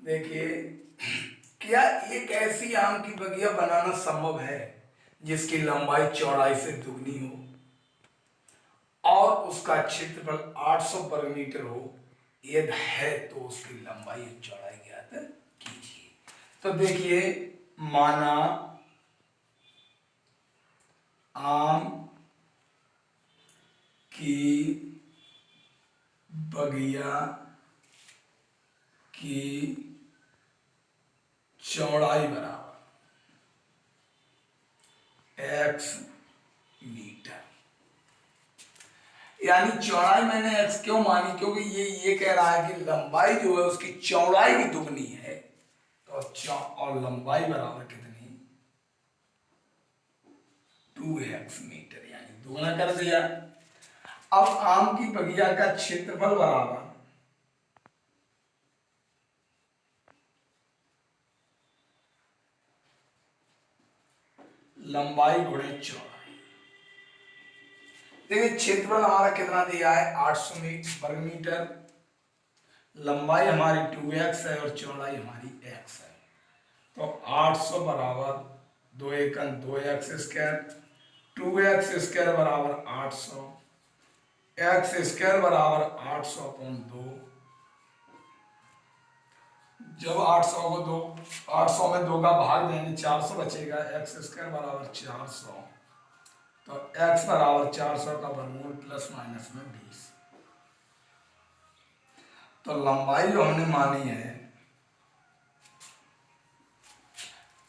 देखिए, क्या एक ऐसी आम की बगिया बनाना संभव है जिसकी लंबाई चौड़ाई से दुगनी हो और उसका क्षेत्रफल 800 वर्ग मीटर हो? यदि है तो उसकी लंबाई और चौड़ाई ज्ञात कीजिए। तो देखिए, माना आम की बगिया की चौड़ाई बराबर x मीटर। यानी चौड़ाई मैंने x क्यों मानी, क्योंकि ये कह रहा है कि लंबाई जो है उसकी चौड़ाई भी दुगनी है, तो और लंबाई बराबर कितनी? 2x मीटर, यानी दुगना कर दिया। अब आम की बगिया का क्षेत्रफल बराबर लंबाई गुणे चौड़ाई। देखिए, क्षेत्रफल हमारा कितना दिया है? 800 वर्ग मीटर। लंबाई हमारी 2x है और चौड़ाई हमारी x है। तो 800 बराबर 2 एकम 2x स्क्वायर, 2x स्क्वायर बराबर 800, x स्क्वायर बराबर 800 अपॉन 2। जब 800 को 800 में 2 का भाग देंगे 400 बचेगा, x स्क्वायर बराबर 400। तो x बराबर 400 का वर्गमूल प्लस माइनस में 20। तो लंबाई जो हमने मानी है,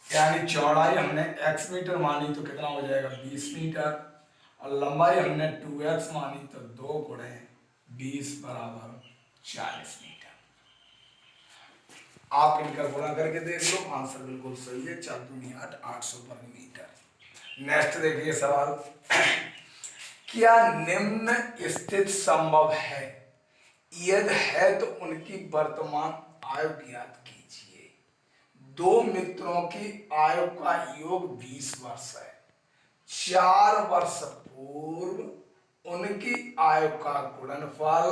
यानी चौड़ाई हमने x मीटर मानी तो कितना हो जाएगा? 20 मीटर। और लंबाई हमने 2x मानी तो 2 गुणे 20 बराबर 40 मीटर। आप इनका गुणा करके देख लो, आंसर बिल्कुल सही है। 4 दूनी 8, 800 वर्ग मीटर। नेक्स्ट देखिए सवाल, क्या निम्न स्थिति संभव है? यदि है तो उनकी वर्तमान आयु ज्ञात कीजिए। दो मित्रों की आयु का योग 20 वर्ष है। 4 वर्ष पूर्व उनकी आयु का गुणनफल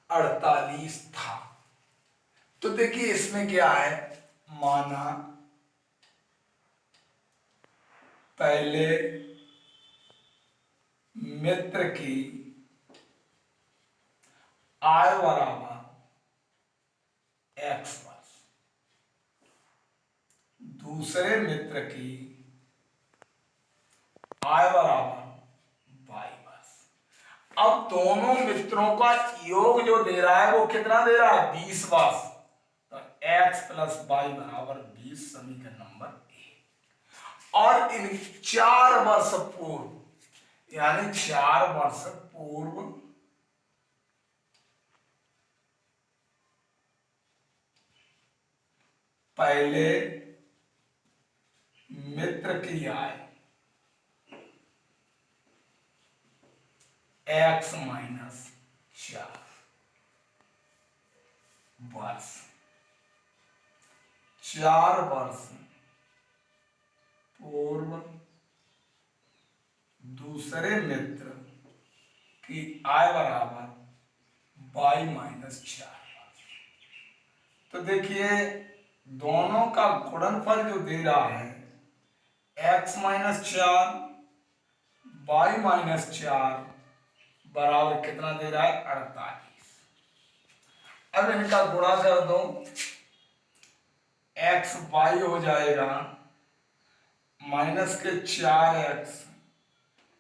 48 था। तो देखिए, इसमें क्या है? माना पहले मित्र की आयु बराबर x वर्ष, दूसरे मित्र की आयु बराबर y वर्ष। अब दोनों मित्रों का योग जो दे रहा है वो कितना दे रहा है? 20 वर्ष। तो x प्लस वाई बराबर 20 समीकरण नंबर 1। और इन 4 वर्ष पूर्व, यानी 4 वर्ष पूर्व पहले मित्र की आयु x माइनस 4 वर्ष, 4 वर्ष पूर्व दूसरे मित्र की आय बराबर y माइनस 4 वर्ष। तो देखिए, दोनों का गुणनफल जो दे रहा है x माइनस 4 y माइनस 4 बराबर कितना दे रहा है? 48। अब इनका गुणा कर दो, x y हो जाएगा माइनस के 4x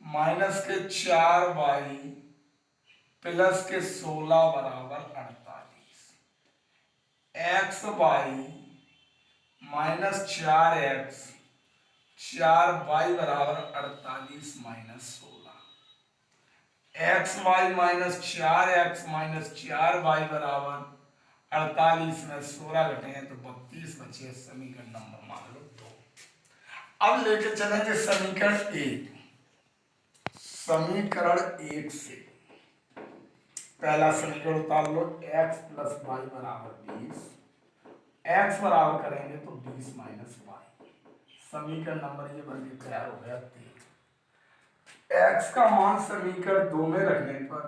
माइनस के 4y प्लस के 16 बराबर 48। X Y minus 4x 4y बराबर 48 minus 16। X Y minus 4x minus 4y बराबर 48 में 16 घटे हैं तो 32 बचे। समीकरण नंबर मान लो 2। अब लेके चलेंगे समीकरण 1। समीकरण 1 से पहला समीकरण उतार लो, x प्लस वाई बराबर 20। x बराबर करेंगे तो 20 माइनस वाई। समीकरण नंबर ये बन के तैयार हो गया 3। x का मान समीकरण 2 में रखने पर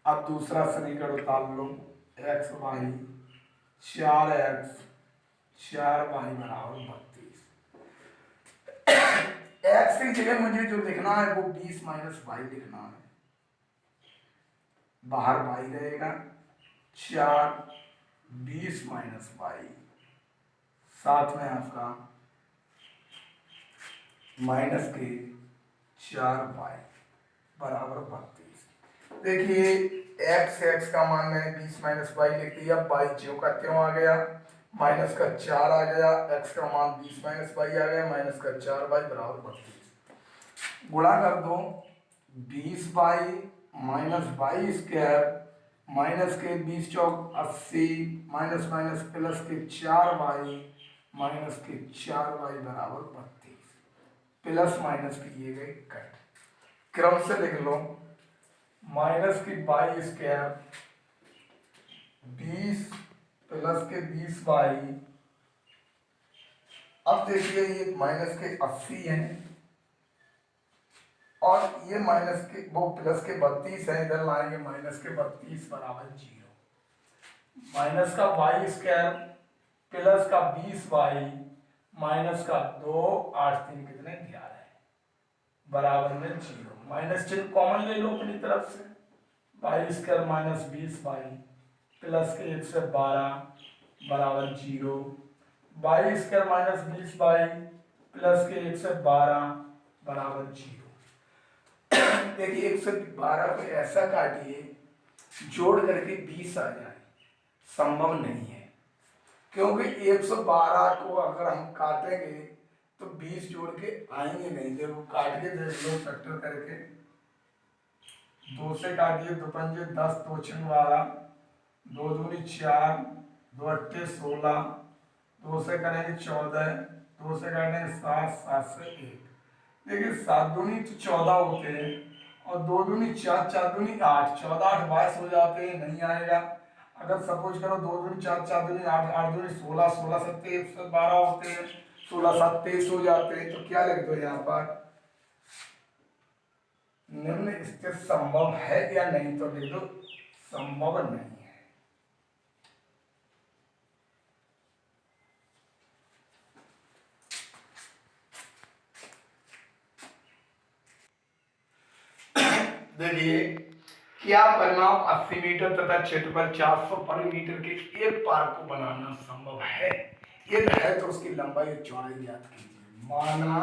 अब दूसरा समीकरण उतार लो, एक्स वाई 4x 4y बराबर 32। एक्स की जगह मुझे जो लिखना है वो 20 माइनस वाई लिखना है, बाहर वाई रहेगा 4 20 माइनस वाई, साथ में आपका माइनस के 4y बराबर 32। देखिए एक्स का मान मैंने 20 माइनस वाई लिख दिया, वाई ज्यों का त्यों आ गया, माइनस का 4 आ गया, एक्स का मान 20 माइनस वाई आ गया, माइनस का 4y बराबर 32। गुणा कर दो, 20y minus Y square minus के 20 चौक 80 माइनस माइनस प्लस के 4y माइनस के 4y बराबर 32। प्लस माइनस किए गए कट, क्रम से लिख लो, माइनस की वाई स्क्वायर 20 प्लस के 20y, अब देखिए ये माइनस के 80 है और ये माइनस के वो प्लस के 32 है, इधर लाएंगे माइनस के 32 बराबर 0, माइनस का वाई स्क्वायर प्लस का 20y माइनस का 2 8 3 कितने 11 है बराबर में 0, माइनस चिन्ह कॉमन ले लो अपनी तरफ से, Y square minus 20y plus के 1 से 12 बराबर 0, Y square minus 20y plus के 1 से 12 बराबर 0। देखिए 112 को ऐसा काटिए जोड़ करके 20 आ जाए, संभव नहीं है, क्योंकि 112 को अगर हम काटेंगे तो 20 जोड़ के आएंगे नहीं। देखो काट के देख लो फैक्टर करके, 2 से काटिए, 2 पंजे 10, 2 छंग 12, 2 दूनी 4, 2 अट्ठे 16, 2 से करेंगे 14, 2 से काटेंगे 7, 7 से 1। देखिए 7 दूनी तो 14 होते हैं और 2 दूनी 4, 4 दूनी 8, 14 8 22 हो जाते हैं, नहीं आएगा। अगर सपोज करो 2 दूनी 4, 4 दूनी 8, 8 दूनी 16, 16 सत्ते 112 होते हैं, 16 7 23 हो जाते हैं, तो क्या लिख दो यहाँ पर, निम्न स्थिति संभव है या नहीं, तो लिख दो संभव नहीं है। देखिए क्या परिमाप 80 मीटर तथा क्षेत्रफल 400 वर्ग मीटर के एक पार्क को बनाना संभव है, यदि है तो उसकी लंबाई और चौड़ाई ज्ञात कीजिए। माना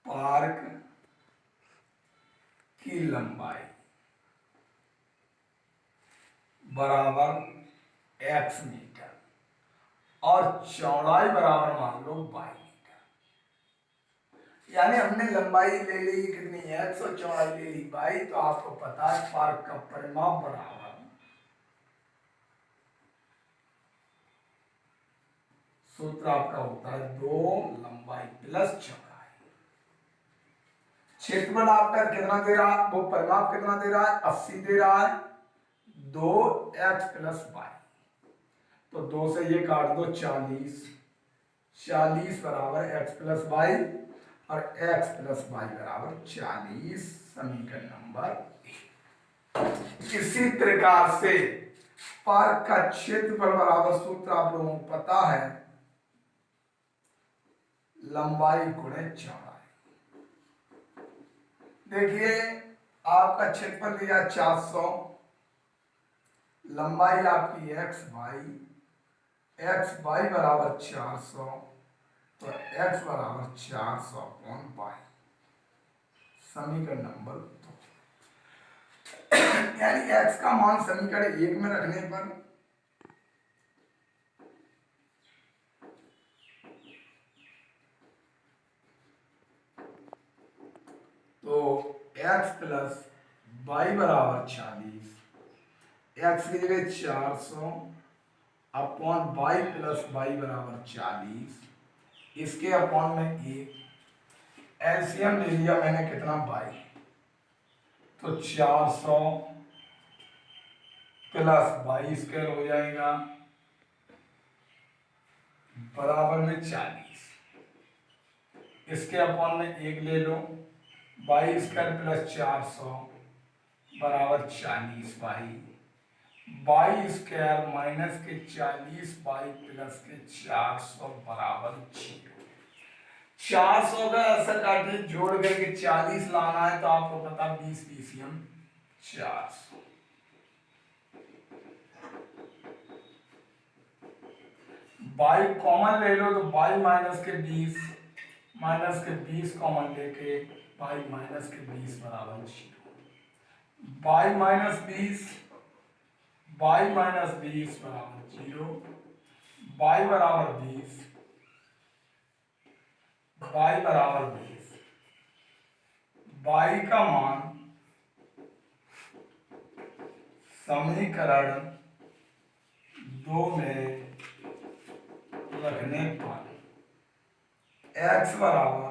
पार्क की लंबाई बराबर x मीटर और चौड़ाई बराबर मान लो y मीटर, यानी हमने लंबाई ले ली कितनी x और चौड़ाई ले ली y, तो आपको पता है पार्क का परिमाप बराबर सूत्र आपका होता है 2 लंबाई प्लस चौड़ाई। क्षेत्रफल आपका कितना दे रहा है, वो परिमाप कितना दे रहा है 80 दे रहा है, 2x प्लस वाई, तो 2 से ये काट दो 40, 40 बराबर x प्लस वाई और x प्लस वाई बराबर 40, समीकरण नंबर 1। इसी प्रकार से पार्क का क्षेत्रफल बराबर सूत्र आप लोगों को पता है, लंबाई गुणे चौड़ाई। देखिए आपका क्षेत्रफल लिया 400, लंबाई आपकी एक्स वाई बराबर 400, तो x बराबर 400 अपॉन वाई, समीकरण नंबर 2। यानी x का मान समीकरण 1 में रखने पर तो x प्लस वाई बराबर 40, x की जगह 400 अपॉन वाई प्लस वाई बराबर 40, इसके अपॉन में 1, एलसीएम ले लिया मैंने कितना वाई, तो 400 प्लस वाई स्क्वायर हो जाएगा बराबर में 40, इसके अपॉन में 1 ले लो, बाई स्क्वायर प्लस 400 बराबर 40 बाई, बाई स्क्वायर माइनस के 40 बाई प्लस के 400 बराबर 0। 400 का ऐसा काटे जोड़ करके 40 लाना है तो आपको पता 20 पीसीएम 400। बाई कॉमन ले लो तो बाई माइनस के 20 कॉमन लेके बाई माइनस के 20 बराबर 0। बाई माइनस 20 बराबर 0। बाई बराबर 20 बाई का मान समीकरण 2 में रखने पर x बराबर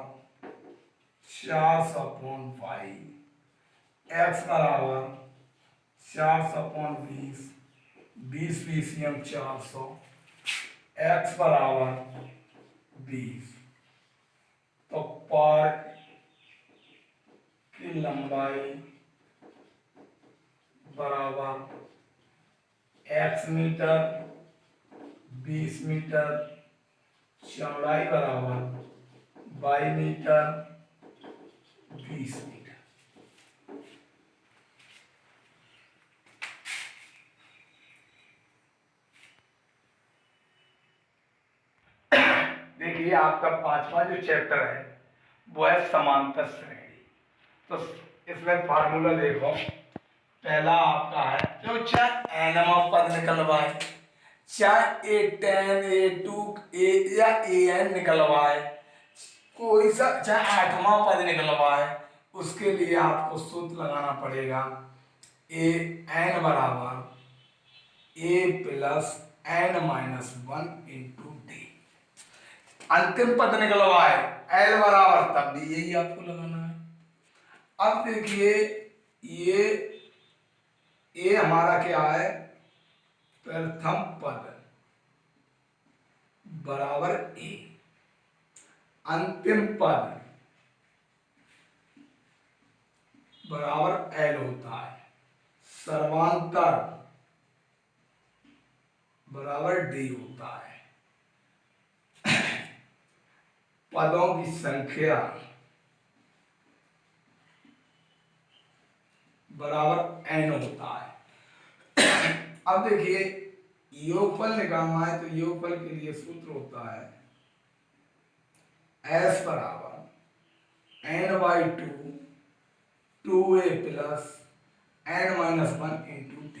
400/पाई, x बराबर 400/20, 20 पीसीएम 400, x बराबर 20। तो पार्क की लंबाई बराबर x मीटर, 20 मीटर, चौड़ाई बराबर बाई मीटर, 20 मीटर। देखिए आपका 5वां जो चैप्टर है वो है समांतर श्रेणी। तो इसमें फार्मूला देखो, पहला आपका है जो चाहे एनम पद निकलवाए, चाहे A10 A2 ए या AN निकलवाए, कोई सा चाहे 8वां पद निकलवाए, उसके लिए आपको सूत्र लगाना पड़ेगा AN बराबर A plus N-1 into D। अंतिम पद निकलवाए L बराबर, तब भी यही आपको लगाना है। अब देखिए ये हमारा क्या है, प्रथम पद बराबर A, अंतिम पद बराबर L होता है, सर्वांतर बराबर D होता है, पदों की संख्या बराबर n होता है। अब देखिए योगफल निकालना है तो योगफल के लिए सूत्र होता है S बराबर n/2 2a plus N-1 into D।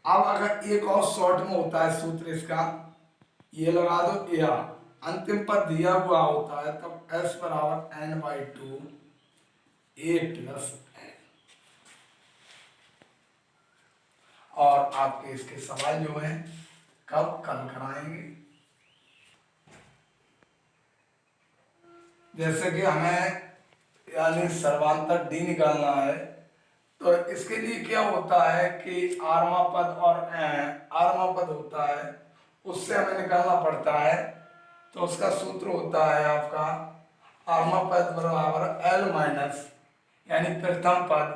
अब अगर एक और शॉर्ट में होता है सूत्र इसका, ये लगा दो, या अंतिम पद दिया हुआ होता है तब S बराबर n/2 a प्लस n। और आपके इसके सवाल जो है कब कल कराएंगे, जैसे कि हमें यानी सर्वांतर D निकालना है तो इसके लिए क्या होता है कि आरवा पद होता है, उससे हमें निकालना पड़ता है। तो उसका सूत्र होता है आपका आरवा पद बराबर L माइनस यानी प्रथम पद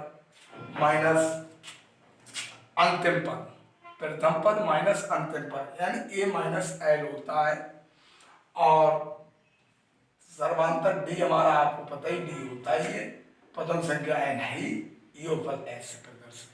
माइनस अंतिम पद, प्रथम पद माइनस अंतिम पद यानी A माइनस L होता है। और सर्वांतर D हमारा आपको पता ही D होता ही है, पदों संख्या n है ही, योगफल ऐसे प्रदर्शित